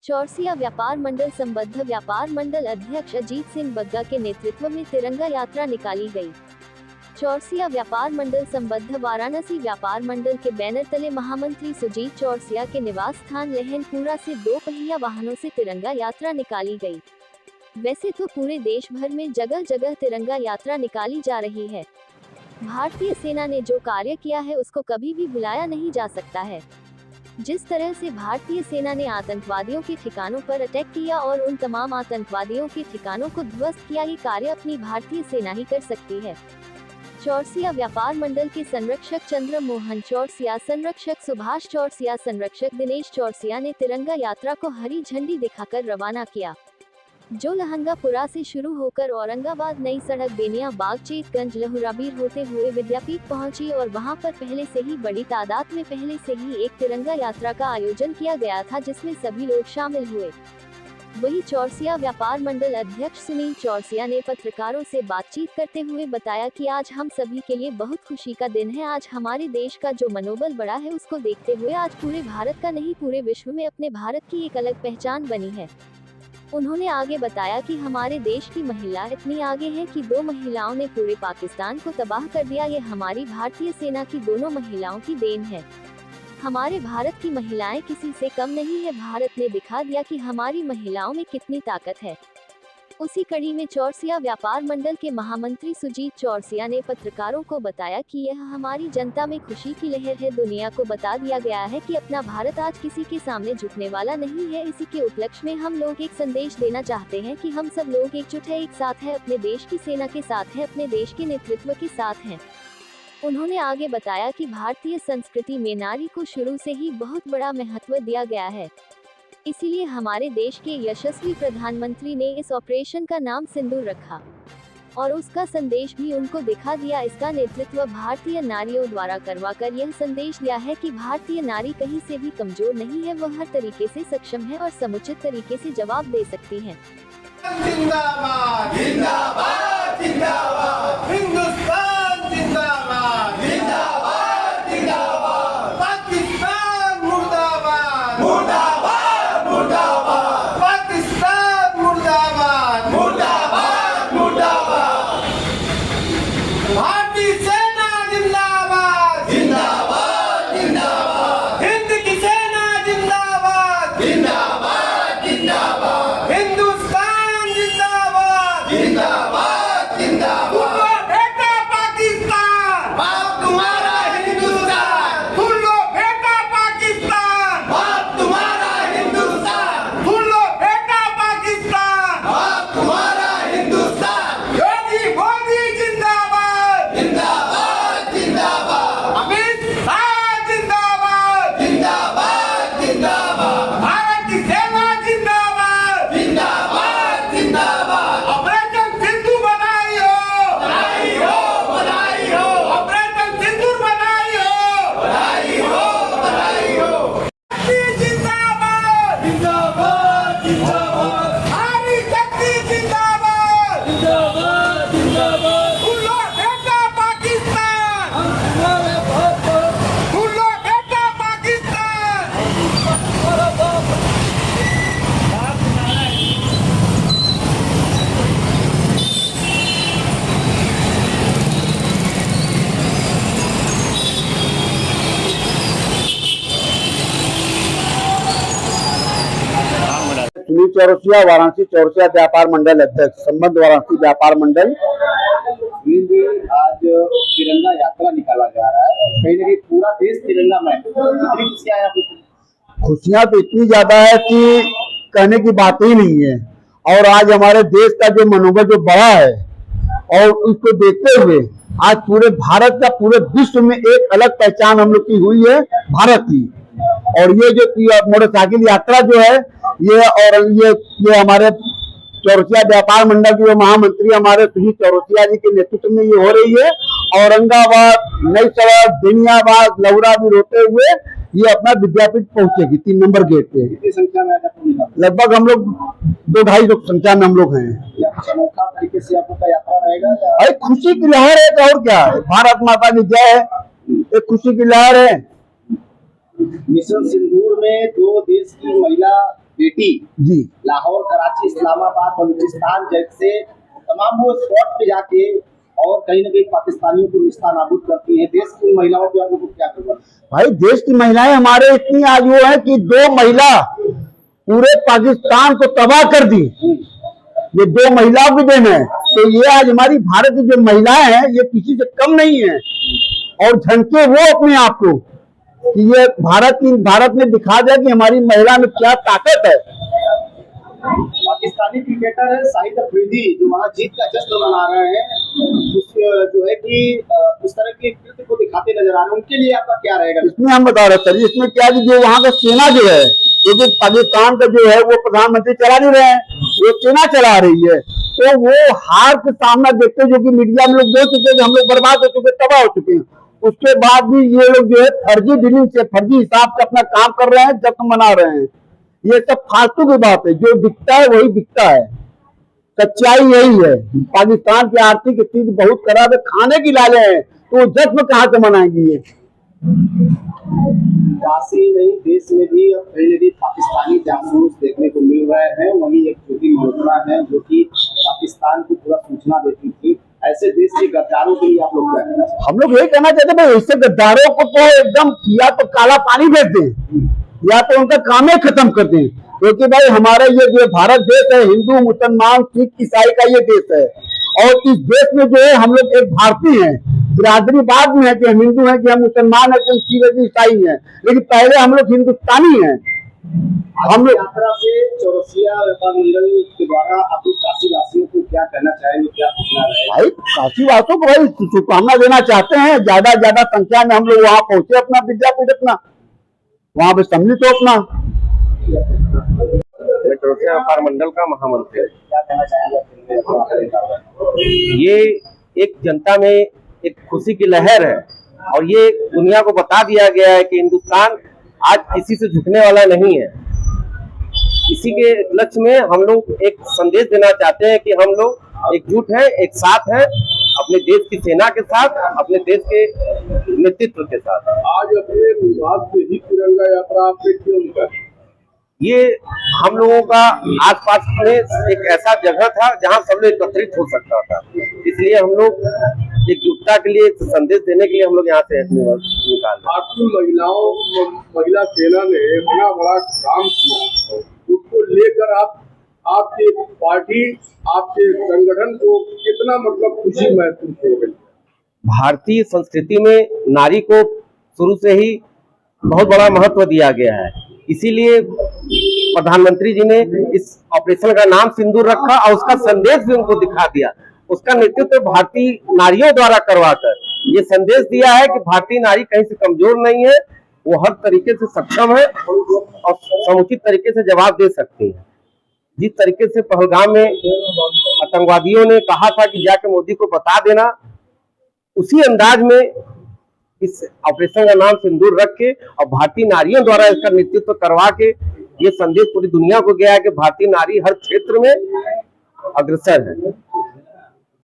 चौरसिया व्यापार मंडल संबद्ध व्यापार मंडल अध्यक्ष अजीत सिंह बग्गा के नेतृत्व में तिरंगा यात्रा निकाली गई। चौरसिया व्यापार मंडल संबद्ध वाराणसी व्यापार मंडल के बैनर तले महामंत्री सुजीत चौरसिया के निवास स्थान लहनपुरा से 2 पहिया वाहनों से तिरंगा यात्रा निकाली गई। वैसे तो पूरे देश भर में जगह जगह तिरंगा यात्रा निकाली जा रही है। भारतीय सेना ने जो कार्य किया है उसको कभी भी भुलाया नहीं जा सकता है। जिस तरह से भारतीय सेना ने आतंकवादियों के ठिकानों पर अटैक किया और उन तमाम आतंकवादियों के ठिकानों को ध्वस्त किया, ये कार्य अपनी भारतीय सेना ही कर सकती है। चौरसिया व्यापार मंडल के संरक्षक चंद्र मोहन चौरसिया, संरक्षक सुभाष चौरसिया, संरक्षक दिनेश चौरसिया ने तिरंगा यात्रा को हरी झंडी दिखाकर रवाना किया, जो लहंगापुरा से शुरू होकर औरंगाबाद नई सड़क बेनिया बाग चेतगंज लहुराबीर होते हुए विद्यापीठ पहुंची और वहां पर पहले से ही बड़ी तादाद में पहले से ही एक तिरंगा यात्रा का आयोजन किया गया था, जिसमें सभी लोग शामिल हुए। वहीं चौरसिया व्यापार मंडल अध्यक्ष सुनील चौरसिया ने पत्रकारों से बातचीत करते हुए बताया कि आज हम सभी के लिए बहुत खुशी का दिन है। आज हमारे देश का जो मनोबल बढ़ा है उसको देखते हुए आज पूरे भारत का नहीं पूरे विश्व में अपने भारत की एक अलग पहचान बनी है। उन्होंने आगे बताया कि हमारे देश की महिला इतनी आगे है कि 2 महिलाओं ने पूरे पाकिस्तान को तबाह कर दिया। ये हमारी भारतीय सेना की दोनों महिलाओं की देन है। हमारे भारत की महिलाएं किसी से कम नहीं है। भारत ने दिखा दिया कि हमारी महिलाओं में कितनी ताकत है। उसी कड़ी में चौरसिया व्यापार मंडल के महामंत्री सुजीत चौरसिया ने पत्रकारों को बताया कि यह हमारी जनता में खुशी की लहर है। दुनिया को बता दिया गया है कि अपना भारत आज किसी के सामने झुकने वाला नहीं है। इसी के उपलक्ष्य में हम लोग एक संदेश देना चाहते हैं कि हम सब लोग एकजुट है, एक साथ है, अपने देश की सेना के साथ है, अपने देश के नेतृत्व के साथ हैं। उन्होंने आगे बताया कि भारतीय संस्कृति में नारी को शुरू से ही बहुत बड़ा महत्व दिया गया है, इसीलिए हमारे देश के यशस्वी प्रधानमंत्री ने इस ऑपरेशन का नाम सिंदूर रखा और उसका संदेश भी उनको दिखा दिया। इसका नेतृत्व भारतीय नारियों द्वारा करवाकर यह संदेश दिया है कि भारतीय नारी कहीं से भी कमजोर नहीं है, वह हर तरीके से सक्षम है और समुचित तरीके से जवाब दे सकती हैं। जिंदाबाद जिंदाबाद जिंदाबाद हिंदुस्तान जिंदाबाद जिंदाबाद जिंदाबाद पाकिस्तान मुर्दाबाद मुर्दाबाद मुर्दाबाद पाकिस्तान मुर्दाबाद मुर्दाबाद मुर्दाबाद भारतीय सेना जिंदाबाद जिंदाबाद जिंदाबाद हिंद की सेना जिंदाबाद जिंदाबाद जिंदाबाद हिंदुस्तान जिंदाबाद जिंदाबाद जिंदाबाद बेटा पाकिस्तान बाप तुम्हारा हिंदुस्तान सुन लो बेटा पाकिस्तान बाप तुम्हारा हिंदुस्तान सुन लो बेटा पाकिस्तान बाप तुम्हारा हिंदुस्तान योगी मोदी जिंदाबाद जिंदाबाद जिंदाबाद अमित शाह जिंदाबाद जिंदाबाद जिंदाबाद भारत की सेना जिंदाबाद जिंदाबाद जिंदाबाद ऑपरेशन सिंधु बनाई हो बनाई हो ऑपरेशन सिंधु बनाई हो जिंदाबाद जिंदाबाद जिंदाबाद हमारी शक्ति जिंदाबाद जिंदाबाद जिंदाबाद खुलो बेटा पाकिस्तान खुलो बेटा पाकिस्तान सुनील चौरसिया, वाराणसी चौरसिया व्यापार मंडल अध्यक्ष, संबंध वाराणसी व्यापार मंडल। आज तिरंगा यात्रा निकाला जा रहा है, कहीं ना कहीं पूरा देश तिरंगा में कितनी खुशियां हैं आपको? खुशियां तो इतनी ज्यादा है कि कहने की बात ही नहीं है। और आज हमारे देश का जो मनोबल जो बढ़ा है और उसको देखते हुए आज पूरे भारत का पूरे विश्व में एक अलग पहचान हम लोग की हुई है भारत की। और ये जो मोटरसाइकिल यात्रा जो है ये हमारे चौरसिया व्यापार मंडल के जो महामंत्री हमारे सुजीत चौरसिया जी के नेतृत्व में ये हो रही है। औरंगाबाद नई सड़क बेनियाबाग लहुराबीर होते हुए ये अपना विद्यापीठ पहुंचेगी 3 नंबर गेट पे। कितनी संख्या में लगभग हम लोग 2-250 संख्या में हम लोग हैं। अनोखा तरीके से आपका यात्रा रहेगा। अरे खुशी की लहर है और क्या है, भारत माता की जय है, एक खुशी की लहर है। मिशन सिंदूर में 2 देश की महिला पेटी जी लाहौर, कराची, इस्लामाबाद, बलूचिस्तान जैसे तमाम वो स्पॉट पे जाके और कहीं न कहीं पाकिस्तानियों को निस्तानाबूद करती हैं। देश की महिलाओं के आप लोगों को क्या करना? भाई, देश की महिलाएं हमारे इतनी आज वो है कि 2 महिला पूरे पाकिस्तान को तबाह कर दी। ये 2 महिलाओं की देन है। तो ये आज हमारी भारत की जो महिलाएं हैं ये किसी से कम नहीं है। और झंके वो अपने आप को कि ये भारत ने दिखा दिया कि हमारी महिला में क्या ताकत है। पाकिस्तानी क्रिकेटर है शाहिद अफरीदी जो वहाँ जीत का जश्न मना रहे हैं, उस जो है कि उस तरह के कृत्य को दिखाते नजर आ रहे हैं, उनके लिए आपका क्या रहेगा? इसमें हम बता रहे सर, इसमें क्या कि जो वहाँ का सेना जो है, क्योंकि पाकिस्तान का जो है वो प्रधानमंत्री चला नहीं रहे हैं, वो सेना चला रही है। तो वो हार का सामना देखते, जो कि मीडिया में लोग बोल चुके हैं हम लोग बर्बाद हो चुके, तबाह हो चुके हैं, उसके बाद भी ये लोग जो है फर्जी डीलिंग से, फर्जी हिसाब से अपना काम कर रहे हैं, जश्न मना रहे हैं। ये सब फालतू की बात है। जो बिकता है वही बिकता है। सच्चाई यही है। पाकिस्तान की आर्थिक स्थिति बहुत खराब है, खाने की लाले हैं, तो वो जश्न कहाँ से मनाएंगी? ये काशी नहीं, देश में भी अब कहीं न कहीं पाकिस्तानी जासूस देखने को मिल रहे हैं। वहीं एक छोटी मल्होत्रा है जो कि पाकिस्तान को पूरा सूचना देती थी। ऐसे देश के गद्दारों के लिए आप लोग क्या कहना चाहते हैं? हम लोग यही कहना चाहते हैं, इससे गद्दारों को तो एकदम या तो काला पानी भेज दें या तो उनका काम ही खत्म कर दें। क्योंकि भाई हमारा ये जो भारत देश है, हिंदू, मुसलमान, सिख, ईसाई का ये देश है। और इस देश में जो है हम लोग एक भारतीय हैं। बिरादरी बाद में है कि हम हिंदू हैं, कि हम मुसलमान हैं, कि हम सिख हैं, ईसाई हैं, लेकिन पहले हम लोग हिंदुस्तानी हैं। हम लोग यात्रा से चौरसिया व्यापार मंडल के द्वारा आप लोग काशी वासियों को क्या कहना चाहेंगे, क्या सूचना रहेगा? भाई काशी वासियों को भाई शुभकामना देना चाहते हैं। ज्यादा संख्या में हम लोग वहाँ पहुंचे, अपना विद्यापीठ अपना वहाँ पे सम्मिलित हो अपना। चौरसिया व्यापार मंडल का महामंत्री। क्या कहना चाहेंगे? ये एक जनता में एक खुशी की लहर है और ये दुनिया को बता दिया गया है कि हिंदुस्तान आज किसी से झुकने वाला नहीं है। इसी के लक्ष्य में हम लोग एक संदेश देना चाहते हैं कि हम लोग एकजुट हैं, एक साथ हैं, अपने देश की सेना के साथ, अपने देश के नेतृत्व के साथ। आज अपने विभाग से ही तिरंगा यात्रा आपने क्यों निकाली? ये हम लोगों का आसपास में एक ऐसा जगह था जहां सब लोग एकत्रित हो सकता था, इसलिए हम लोग एकजुटता के लिए, संदेश देने के लिए हम लोग यहाँ से निकाल। आपकी महिला सेना ने इतना बड़ा काम किया, उसको लेकर आपकी पार्टी, आपके संगठन को कितना मतलब खुशी महसूस हो गई? भारतीय संस्कृति में नारी को शुरू से ही बहुत बड़ा महत्व दिया गया है, इसीलिए प्रधानमंत्री जी ने इस ऑपरेशन का नाम सिंदूर रखा और उसका संदेश भी उनको दिखा दिया। उसका नेतृत्व भारतीय नारियों द्वारा करवाकर ये संदेश दिया है कि भारतीय नारी कहीं से कमजोर नहीं है, वो हर तरीके से सक्षम है और समुचित तरीके से जवाब दे सकती है। जिस तरीके से पहलगाम में आतंकवादियों ने कहा था कि जाके मोदी को बता देना, उसी अंदाज में इस ऑपरेशन का नाम सिंदूर रख के और भारतीय नारियों द्वारा इसका नेतृत्व करवा के ये संदेश पूरी दुनिया को गया है कि भारतीय नारी हर क्षेत्र में अग्रसर है।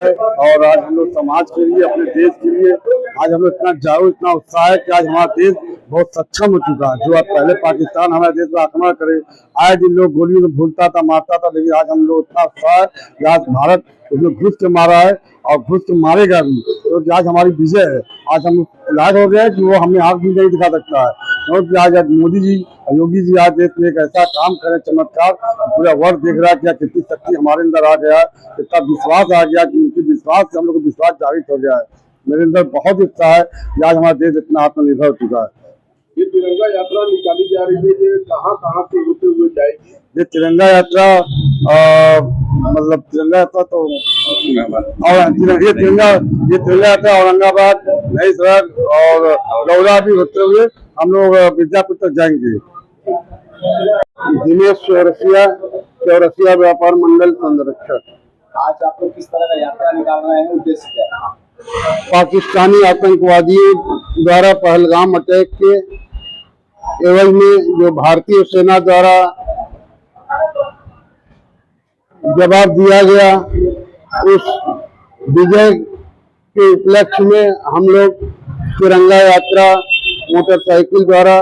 और आज हम लोग समाज के लिए, अपने देश के लिए आज हम लोग इतना जागरूक, इतना उत्साह है कि आज हमारा देश बहुत सक्षम हो चुका है। जो अब पहले पाकिस्तान हमारे देश पर आक्रमण करे, आज जिन लोग गोलियों में भूलता था, मारता था, लेकिन आज हम लोग इतना उत्साह है कि आज भारत उसमें घुस के मारा है और घुस के मारेगा भी। तो आज हमारी विजय है। आज हम लायक हो गए कि वो हमें आग भी नहीं दिखा सकता है, क्योंकि आज मोदी जी, योगी जी आज देश में एक ऐसा काम करें, चमत्कार, पूरा वर्ल्ड देख रहा है कि कितनी शक्ति हमारे अंदर आ गया, कितना विश्वास आ गया, कि उनके विश्वास से हम लोग को विश्वास जागृत हो गया है। मेरे अंदर बहुत उत्साह है कि आज हमारा देश इतना आत्मनिर्भर हो चुका है। ये तिरंगा यात्रा निकाली जा रही है, ये कहाँ से होते हुए जाएगी? ये तिरंगा यात्रा मतलब तिरंगा यात्रा तो और ये तिरंगा यात्रा औरंगाबाद, नई सड़क और गौरा भी होते हुए हम लोग विद्यापीठ तक जाएंगे। दिनेश चौरसिया व्यापार मंडल संरक्षक। आज आप लोग किस तरह का यात्रा निकाल रहे हैं, उद्देश्य क्या है? पाकिस्तानी आतंकवादियों द्वारा पहलगाम अटैक के एवज में जो भारतीय सेना द्वारा जवाब दिया गया, उस विजय के उपलक्ष्य में हम लोग तिरंगा यात्रा मोटरसाइकिल द्वारा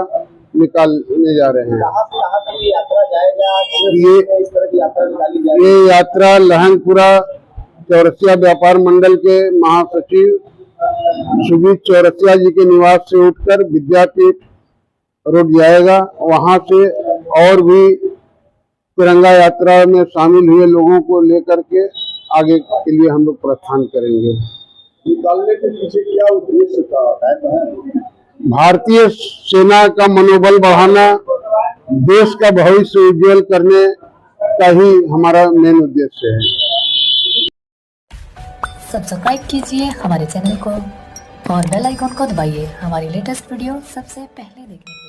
निकालने जा रहे हैं। कहाँ तक ये यात्रा जाएगा? ये इस तरह की यात्रा निकाली जाएगी। ये यात्रा लहंगपुरा चौरसिया व्यापार मंडल के महासचिव सुजीत चौरसिया जी के निवास से उठकर विद्यापीठ रोड जाएगा। वहां से और भी तिरंगा यात्रा में शामिल हुए लोगों को लेकर के आगे के लिए हम लोग प्रस्थान करेंगे। निकालने के पीछे क्या उद्देश्य था? भारतीय सेना का मनोबल बढ़ाना, देश का भविष्य उज्जवल करने का ही हमारा मेन उद्देश्य है। सब्सक्राइब कीजिए हमारे चैनल को और बेल आइकॉन को दबाइए हमारी लेटेस्ट वीडियो सबसे पहले देखने के लिए।